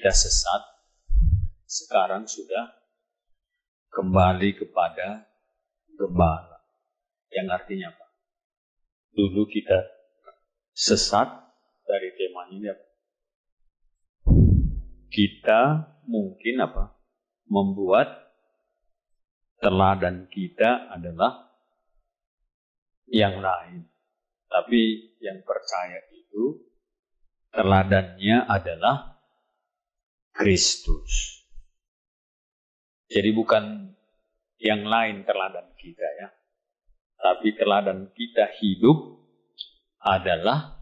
kita sesat, sekarang sudah kembali kepada gembala. Yang artinya apa? Dulu kita sesat dari temanya ini apa? Kita mungkin apa? Membuat teladan kita adalah yang lain. Tapi yang percaya itu teladannya adalah Kristus. Jadi bukan yang lain teladan kita ya. Tapi teladan kita hidup adalah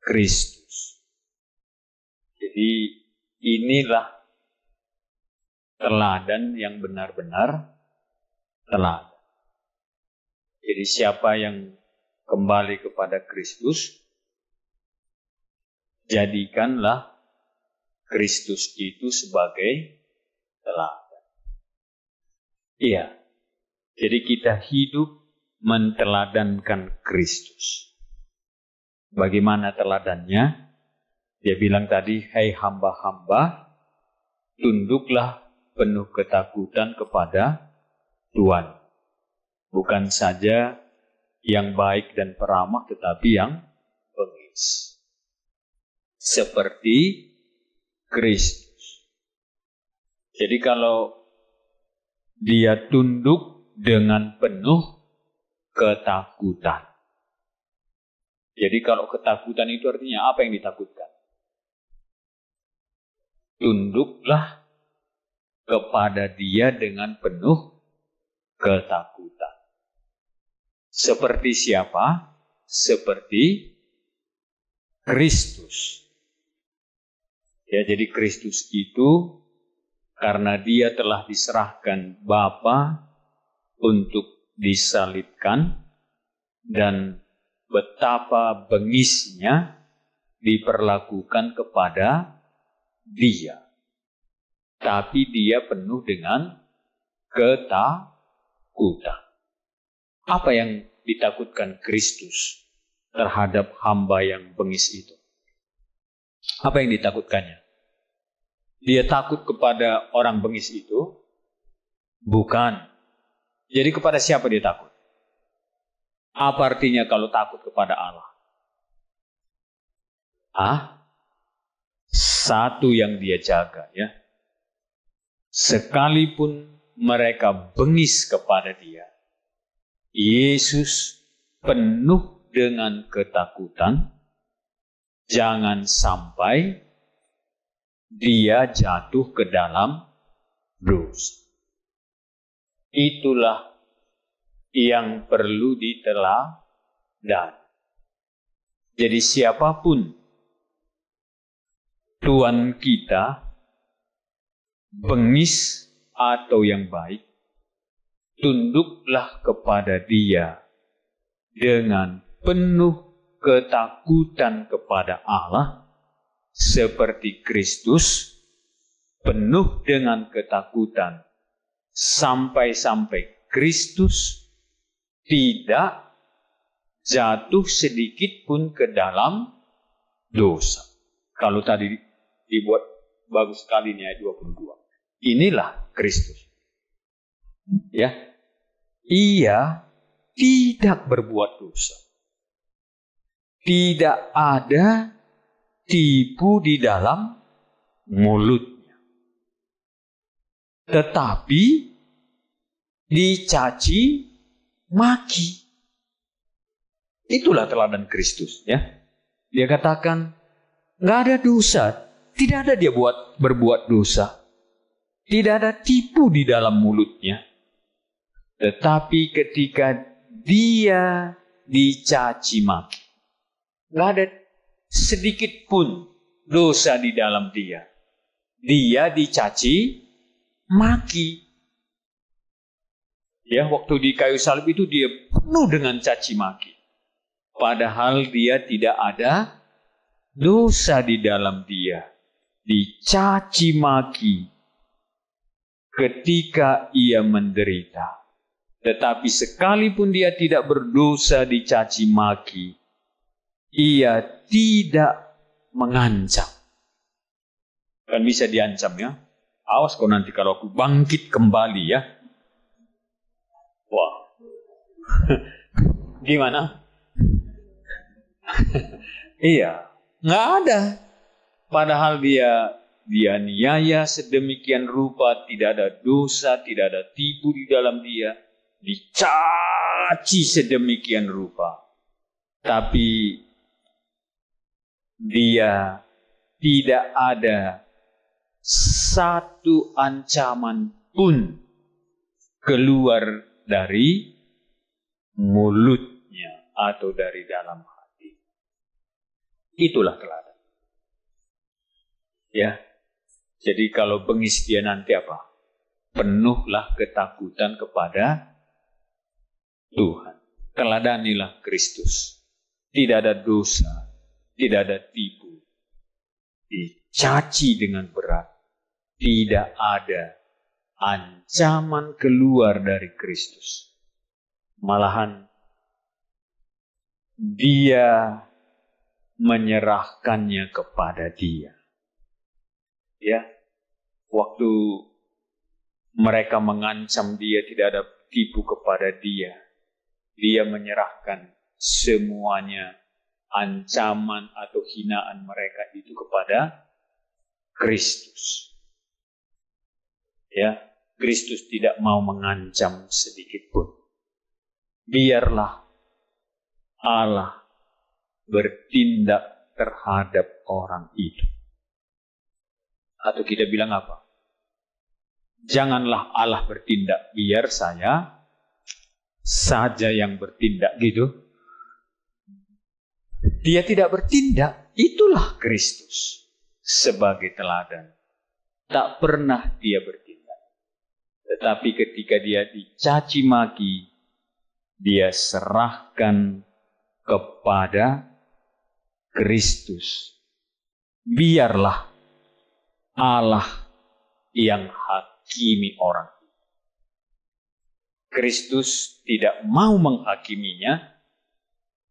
Kristus. Jadi inilah teladan yang benar-benar teladan. Jadi siapa yang kembali kepada Kristus, jadikanlah Kristus itu sebagai teladan. Iya, jadi kita hidup menteladankan Kristus. Bagaimana teladannya? Dia bilang tadi, hai hamba-hamba, tunduklah penuh ketakutan kepada Tuhan. Bukan saja yang baik dan peramah, tetapi yang bengis. Seperti Kristus. Jadi kalau dia tunduk dengan penuh ketakutan. Jadi kalau ketakutan itu artinya apa yang ditakutkan? Tunduklah kepada dia dengan penuh ketakutan. Seperti siapa? Seperti Kristus. Ya, jadi Kristus itu karena dia telah diserahkan Bapa untuk disalibkan dan betapa bengisnya diperlakukan kepada dia. Tapi dia penuh dengan ketakutan. Apa yang ditakutkan Kristus terhadap hamba yang bengis itu? Apa yang ditakutkannya? Dia takut kepada orang bengis itu? Bukan. Jadi kepada siapa dia takut? Apa artinya kalau takut kepada Allah? Satu yang dia jaga ya. Sekalipun mereka bengis kepada dia, Yesus penuh dengan ketakutan, jangan sampai dia jatuh ke dalam dosa. Itulah yang perlu diteladan. Jadi siapapun Tuhan kita, bengis atau yang baik, tunduklah kepada dia dengan penuh ketakutan kepada Allah, seperti Kristus penuh dengan ketakutan sampai-sampai Kristus tidak jatuh sedikit pun ke dalam dosa. Kalau tadi dibuat bagus sekali nih ayat 22. Inilah Kristus. Ya. Ia tidak berbuat dosa. Tidak ada tipu di dalam mulutnya. Tetapi dicaci maki. Itulah teladan Kristus ya. Dia katakan nggak ada dosa, tidak ada dia berbuat dosa. Tidak ada tipu di dalam mulutnya. Tetapi ketika dia dicaci maki, nggak ada sedikit pun dosa di dalam dia. Dia dicaci maki. Ya, waktu di kayu salib itu dia penuh dengan caci maki. Padahal dia tidak ada dosa di dalam dia. Dicaci maki ketika ia menderita. Tetapi sekalipun dia tidak berdosa dicaci maki, ia tidak mengancam. Kan bisa diancam ya. Awas kau nanti kalau aku bangkit kembali ya. Wah. Gimana? Iya. Nggak ada. Padahal dia niaya sedemikian rupa. Tidak ada dosa, tidak ada tipu di dalam dia. Dicaci sedemikian rupa. Tapi dia tidak ada satu ancaman pun keluar dari mulutnya atau dari dalam hati. Itulah teladan. Ya. Jadi kalau bengis dia nanti apa? Penuhlah ketakutan kepada Tuhan. Teladanilah Kristus. Tidak ada dosa, tidak ada tipu. Dicaci dengan berat. Tidak ada ancaman keluar dari Kristus. Malahan dia menyerahkannya kepada dia. Ya, waktu mereka mengancam dia, tidak ada tipu kepada dia. Dia menyerahkan semuanya, ancaman atau hinaan mereka itu kepada Kristus. Ya, Kristus tidak mau mengancam sedikit pun. Biarlah Allah bertindak terhadap orang itu. Atau kita bilang apa? Janganlah Allah bertindak, biar saya saja yang bertindak gitu. Dia tidak bertindak, itulah Kristus sebagai teladan. Tak pernah dia bertindak. Tetapi ketika dia dicaci maki, dia serahkan kepada Kristus. Biarlah Allah yang hakimi orang. Kristus tidak mau menghakiminya.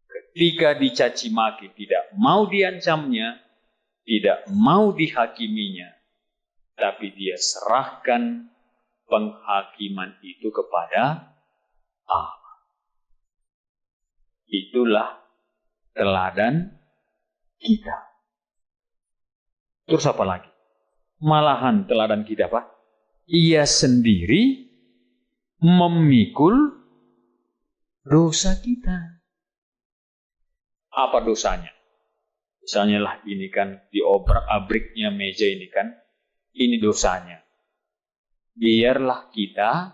Ketika dicaci maki, tidak mau diancamnya, tidak mau dihakiminya, tapi dia serahkan penghakiman itu kepada Allah. Itulah teladan kita. Terus apa lagi? Malahan teladan kita apa? Ia sendiri memikul dosa kita. Apa dosanya? Misalnya lah ini kan di obrak-abriknya meja ini kan, ini dosanya. Biarlah kita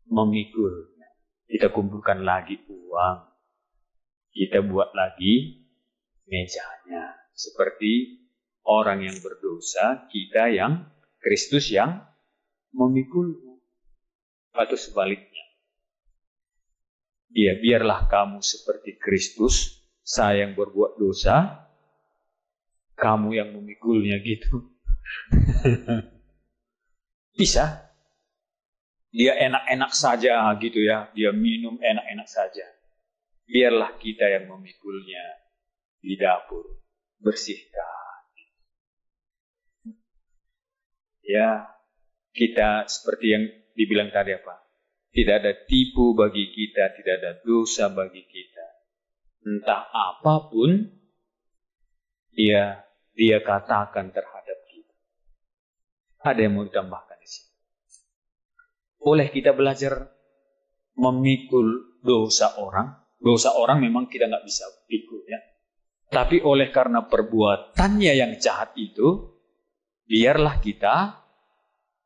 memikul. Kita kumpulkan lagi uang. Kita buat lagi mejanya. Seperti orang yang berdosa, kita yang Kristus yang memikulnya. Atau sebaliknya. Ya, biarlah kamu seperti Kristus, saya yang berbuat dosa, kamu yang memikulnya gitu. Bisa. Dia enak-enak saja gitu ya. Dia minum enak-enak saja. Biarlah kita yang memikulnya di dapur. Bersihkan. Ya, kita seperti yang dibilang tadi apa? Tidak ada tipu bagi kita, tidak ada dosa bagi kita. Entah apapun dia katakan terhadap kita. Ada yang mau ditambahkan di sini? Boleh kita belajar memikul dosa orang. Dosa orang memang kita nggak bisa pikul ya. Tapi oleh karena perbuatannya yang jahat itu, biarlah kita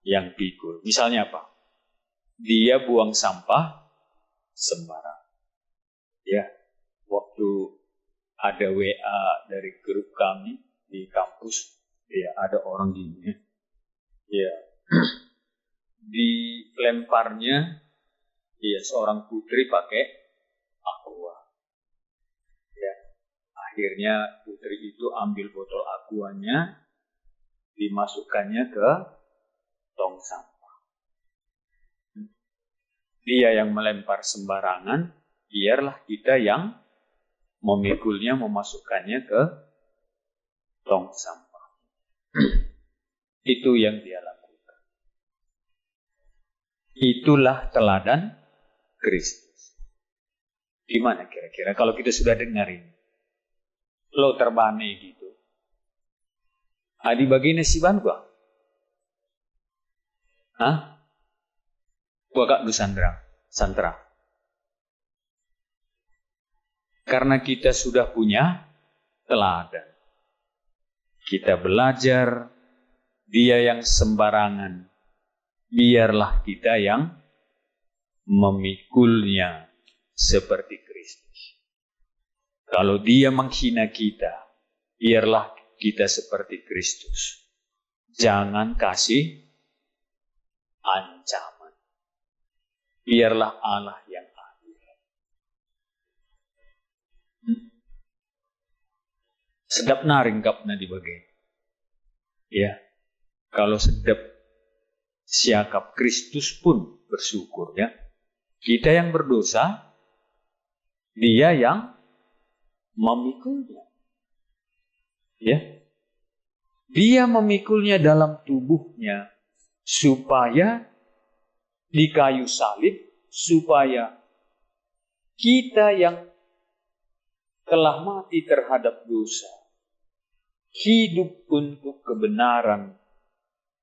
yang pikul. Misalnya apa? Dia buang sampah sembarang. Ya, waktu ada WA dari grup kami di kampus, ya ada orang gini. Ya, dilemparnya, ya seorang putri pakai aqua. Ya, akhirnya putri itu ambil botol aquanya, dimasukkannya ke tong sampah. Dia yang melempar sembarangan, biarlah kita yang memikulnya, memasukkannya ke tong sampah. Itu yang dia lakukan. Itulah teladan Kristus. Gimana kira-kira kalau kita sudah dengar ini? Lo terbane gitu. Adi bagine si ban gua. Hah? Gua kak du santra. Karena kita sudah punya teladan. Kita belajar, dia yang sembarangan. Biarlah kita yang memikulnya seperti Kristus. Kalau dia menghina kita, biarlah kita seperti Kristus. Jangan kasih ancaman. Biarlah Allah yang adil. Sedap naring kapna di bagian. Ya, kalau sedap siakap Kristus pun bersyukur ya. Kita yang berdosa, dia yang memikulnya. Ya. Dia memikulnya dalam tubuhnya supaya di kayu salib, supaya kita yang telah mati terhadap dosa hidup untuk kebenaran.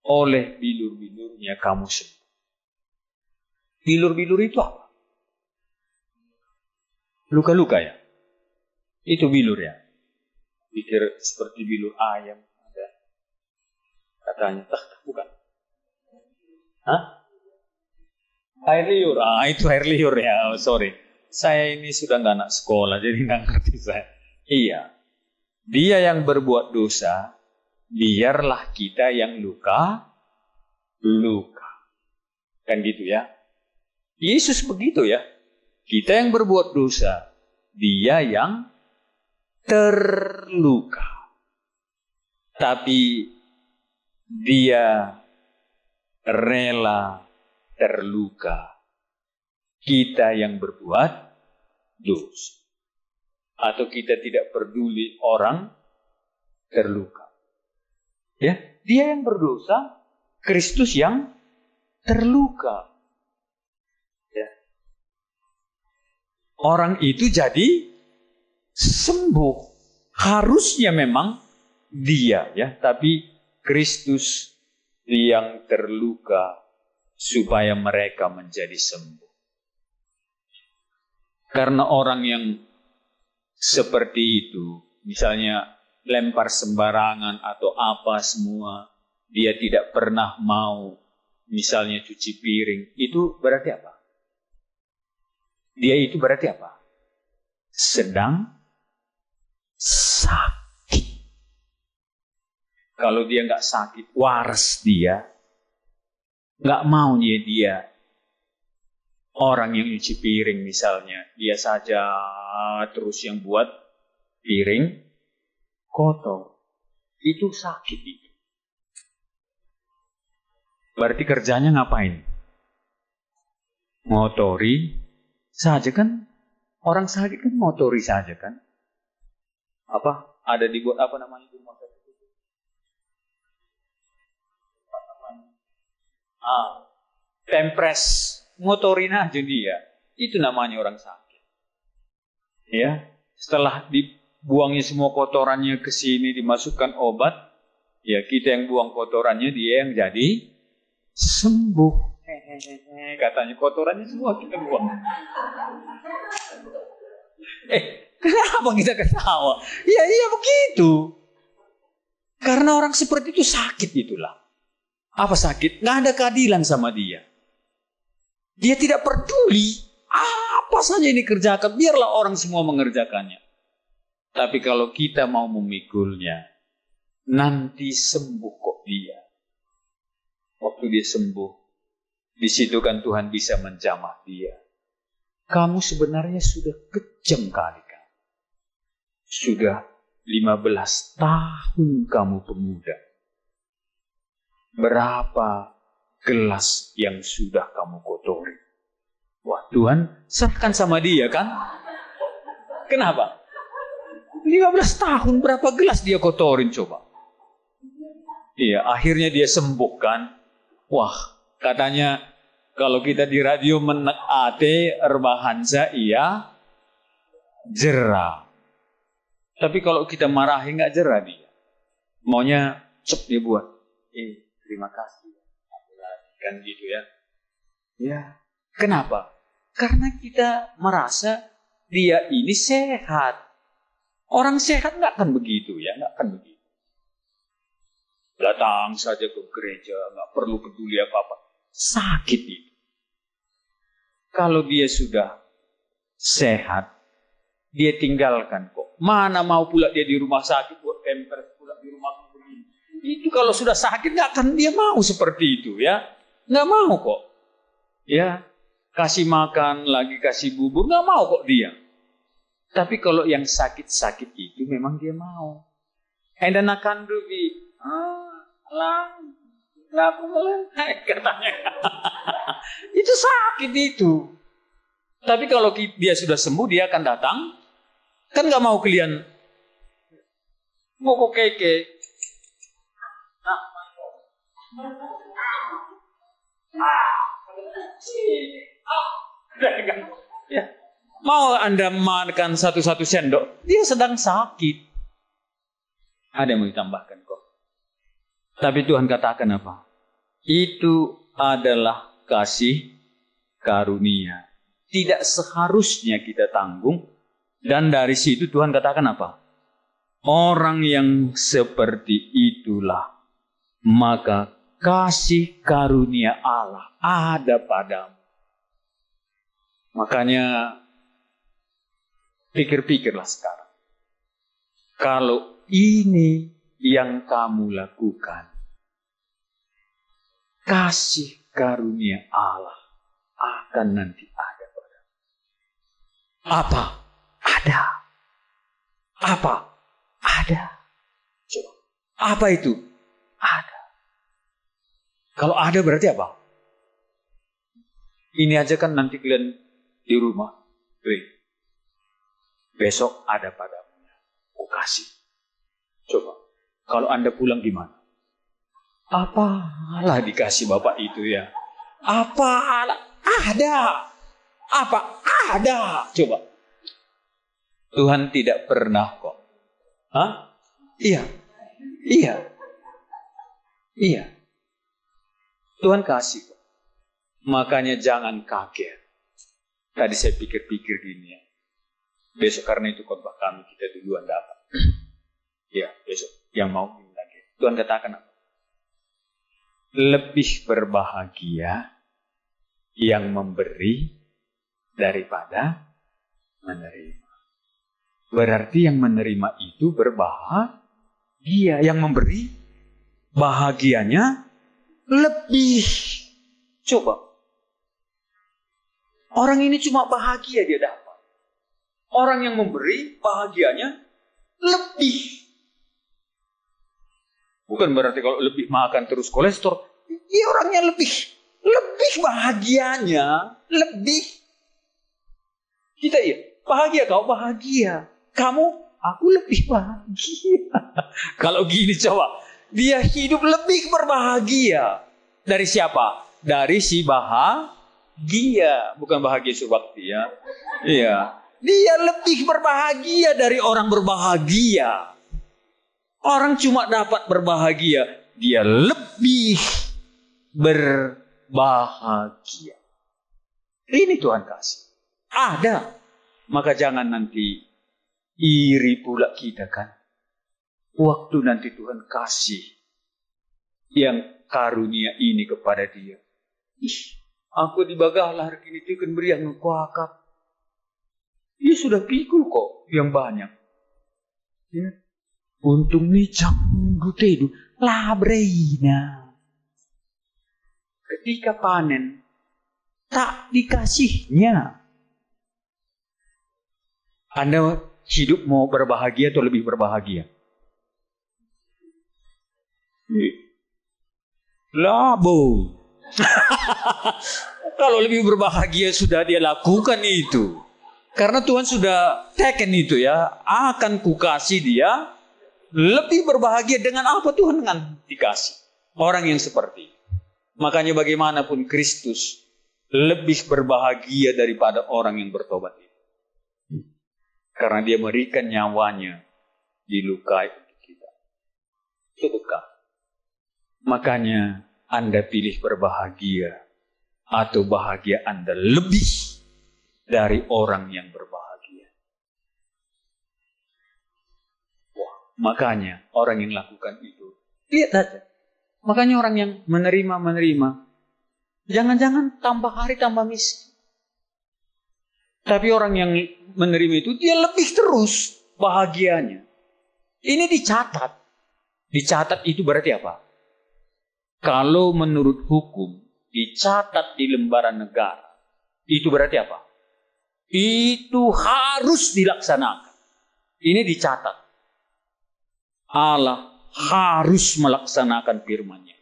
Oleh bilur-bilurnya kamu sembuh. Bilur-bilur itu apa? Luka-luka ya? Itu bilur ya? Pikir seperti bilur ayam. Ada. Katanya, bukan. Hah? Air liur. Itu air liur ya. Sorry. Saya ini sudah nggak anak sekolah, jadi nggak ngerti saya. Iya. Dia yang berbuat dosa, biarlah kita yang luka. Kan gitu ya. Yesus begitu ya. Kita yang berbuat dosa, dia yang terluka. Tapi dia rela terluka. Kita yang berbuat dosa. Atau kita tidak peduli orang terluka. Ya, dia yang berdosa, Kristus yang terluka. Ya. Orang itu jadi sembuh. Harusnya memang dia ya, tapi Kristus yang terluka supaya mereka menjadi sembuh. Karena orang yang seperti itu, misalnya lempar sembarangan atau apa semua, dia tidak pernah mau misalnya cuci piring, itu berarti apa? Dia itu berarti apa? Sedang sakit. Kalau dia nggak sakit, waras dia, nggak mau dia orang yang cuci piring misalnya, dia saja terus yang buat piring kotor, itu sakit itu. Berarti kerjanya ngapain? Motori saja kan? Orang sakit kan motori saja kan? Apa? Ada dibuat apa namanya itu motor itu? Tempres, motorin aja dia. Itu namanya orang sakit. Ya, setelah dibuangnya semua kotorannya ke sini, dimasukkan obat, ya kita yang buang kotorannya, dia yang jadi sembuh. Katanya kotorannya semua kita buang. Kenapa kita ketawa? Ya iya begitu. Karena orang seperti itu sakit itulah. Apa sakit? Nggak ada keadilan sama dia. Dia tidak peduli. Apa saja ini kerjakan, biarlah orang semua mengerjakannya. Tapi kalau kita mau memikulnya, nanti sembuh kok dia. Waktu dia sembuh, di situ kan Tuhan bisa menjamah dia. Kamu sebenarnya sudah kejam kali kan. Sudah 15 tahun kamu pemuda. Berapa gelas yang sudah kamu kotori? Wah, Tuhan serahkan sama dia kan? Kenapa? 15 tahun berapa gelas dia kotorin coba? Iya, akhirnya dia sembuhkan. Wah, katanya kalau kita di radio menek ate erbahansa iya jerah. Tapi kalau kita marahi nggak jerah dia. Maunya cep dia buat. Terima kasih. Kan gitu ya. Ya, kenapa? Karena kita merasa dia ini sehat. Orang sehat nggak akan begitu ya, nggak akan begitu. Datang saja ke gereja, nggak perlu peduli apa-apa. Sakit itu. Kalau dia sudah sehat, dia tinggalkan kok. Mana mau pula dia di rumah sakit buat pampers pula di rumah begini. Itu kalau sudah sakit nggak akan dia mau seperti itu ya, nggak mau kok. Ya, kasih makan lagi kasih bubur nggak mau kok dia. Tapi kalau yang sakit-sakit itu memang dia mau. Dan akan rugi. Aku melentai katanya. Itu sakit itu. Tapi kalau dia sudah sembuh, dia akan datang. Kan gak mau kalian. Mau kok keke. Ya. Mau Anda makan satu-satu sendok, dia sedang sakit. Ada yang mau ditambahkan kok. Tapi Tuhan katakan apa? Itu adalah kasih karunia. Tidak seharusnya kita tanggung. Dan dari situ Tuhan katakan apa? Orang yang seperti itulah, maka kasih karunia Allah ada padamu. Makanya pikir-pikirlah sekarang. Kalau ini yang kamu lakukan, kasih karunia Allah akan nanti ada padamu. Apa? Ada. Apa? Ada. Coba. Apa itu? Ada. Kalau ada berarti apa? Ini aja kan nanti kalian di rumah. Besok ada padamu. Aku kasih. Coba. Kalau Anda pulang gimana? Apalah dikasih Bapak itu ya. Apalah. Ada. Apa? Ada. Coba. Tuhan tidak pernah kok. Hah? Iya. Iya. Iya. Tuhan kasih kok. Makanya jangan kaget. Tadi saya pikir-pikir gini ya. Besok karena itu khotbah kami kita duluan dapat. Ya, besok yang mau lagi. Tuhan katakan apa? Lebih berbahagia yang memberi daripada menerima. Berarti yang menerima itu berbahagia. Yang memberi bahagianya lebih. Coba. Orang ini cuma bahagia dia dapat. Orang yang memberi bahagianya lebih. Bukan berarti kalau lebih makan terus kolesterol. Dia orangnya lebih bahagianya. Lebih. Kita ya. Bahagia kau bahagia. Kamu, aku lebih bahagia. Kalau gini coba. Dia hidup lebih berbahagia. Dari siapa? Dari si bahagia. Bukan bahagia surbakti ya. Iya. Dia lebih berbahagia dari orang berbahagia. Orang cuma dapat berbahagia. Dia lebih berbahagia. Ini Tuhan kasih. Ada. Maka jangan nanti iri pula kita kan. Waktu nanti Tuhan kasih yang karunia ini kepada dia. Aku di Bagahlah hari ini itu kan beri yang kuakap. Dia sudah pikul kok yang banyak. Ya. Untung nih canggu tedu labreina. Ketika panen tak dikasihnya. Anda hidup mau berbahagia atau lebih berbahagia? Labo. Kalau lebih berbahagia sudah dia lakukan itu. Karena Tuhan sudah taken itu ya. Akan kukasih dia lebih berbahagia dengan apa Tuhan? Dengan dikasih. Orang yang seperti itu. Makanya bagaimanapun Kristus lebih berbahagia daripada orang yang bertobat itu. Karena dia memberikan nyawanya dilukai untuk kita. Itu bekal. Makanya Anda pilih berbahagia atau bahagia Anda lebih dari orang yang berbahagia. Wah, makanya orang yang lakukan itu, lihat saja. Makanya orang yang menerima, jangan-jangan tambah hari tambah miskin. Tapi orang yang menerima itu, dia lebih terus bahagianya. Ini dicatat. Dicatat itu berarti apa? Kalau menurut hukum, dicatat di lembaran negara, itu berarti apa? Itu harus dilaksanakan. Ini dicatat. Allah harus melaksanakan firman-Nya.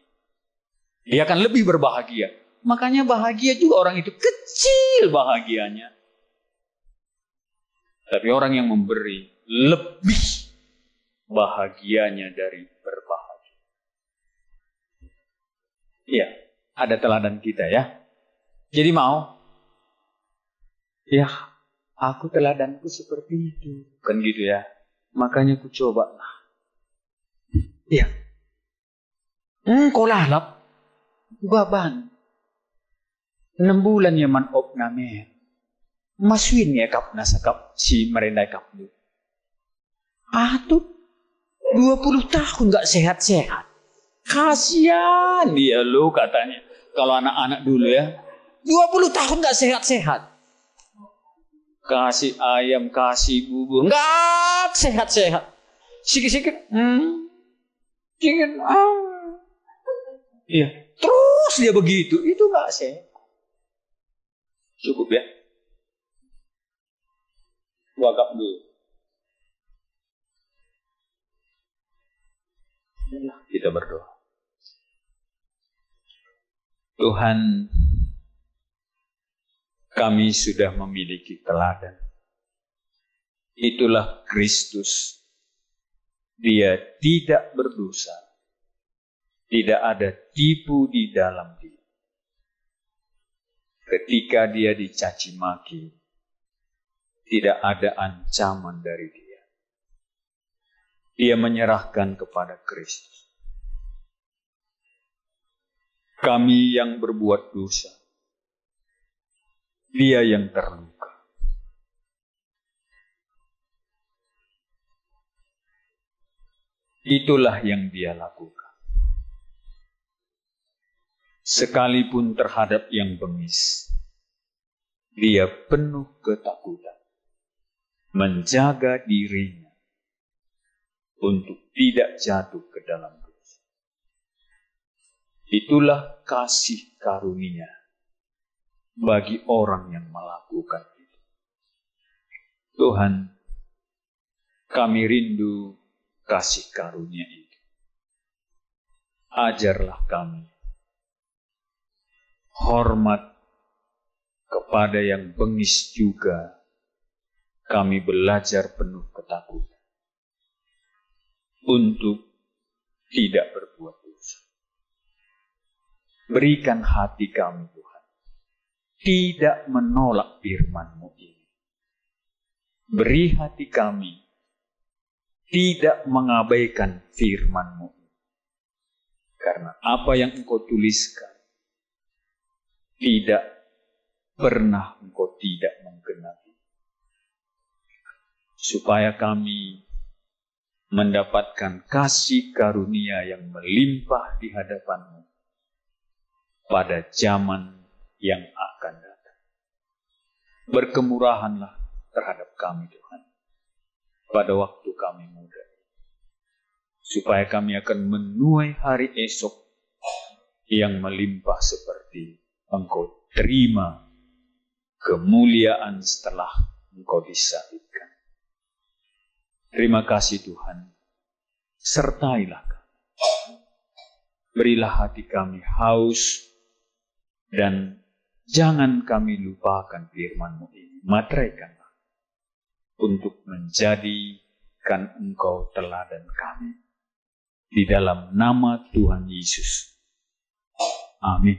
Dia akan lebih berbahagia. Makanya bahagia juga orang itu kecil bahagianya. Tapi orang yang memberi lebih bahagianya dari berbahagia. Iya, ada teladan kita ya. Jadi mau? Ya, aku teladanku seperti itu. Kan gitu ya. Makanya ku coba lah. Iya. Kau lalap. Baban. 6 bulan ya man op namin. Maswin ya kap nasakap si merenday kap lu. Tuh 20 tahun gak sehat-sehat. Kasian dia lu katanya. Kalau anak-anak dulu ya. 20 tahun gak sehat-sehat. Kasih ayam, kasih bubur. Gak sehat-sehat. Sikit-sikit. Sikit. Iya. Terus dia begitu. Itu gak sehat. Cukup ya. Wakaf dulu. Kita berdoa. Tuhan, kami sudah memiliki teladan. Itulah Kristus. Dia tidak berdosa. Tidak ada tipu di dalam dia. Ketika dia dicaci maki, tidak ada ancaman dari dia. Dia menyerahkan kepada Kristus. Kami yang berbuat dosa, dia yang terluka. Itulah yang dia lakukan. Sekalipun terhadap yang bengis, dia penuh ketakutan, menjaga dirinya untuk tidak jatuh ke dalam dosa. Itulah kasih karunia bagi orang yang melakukan itu. Tuhan, kami rindu kasih karunia itu. Ajarlah kami hormat kepada yang bengis juga. Kami belajar penuh ketakutan untuk tidak berbuat dosa. Berikan hati kami, Tuhan, tidak menolak firman-Mu ini. Beri hati kami tidak mengabaikan firman-Mu ini. Karena apa yang Engkau tuliskan tidak pernah Engkau tidak menggenapi. Supaya kami mendapatkan kasih karunia yang melimpah di hadapan-Mu pada zaman yang akan datang. Berkemurahanlah terhadap kami, Tuhan, pada waktu kami muda, supaya kami akan menuai hari esok yang melimpah seperti Engkau terima kemuliaan setelah Engkau disalibkan. Terima kasih Tuhan, sertailah kami. Berilah hati kami haus dan jangan kami lupakan firman-Mu ini. Materaikanlah untuk menjadi jadikan Engkau teladan kami. Di dalam nama Tuhan Yesus. Amin.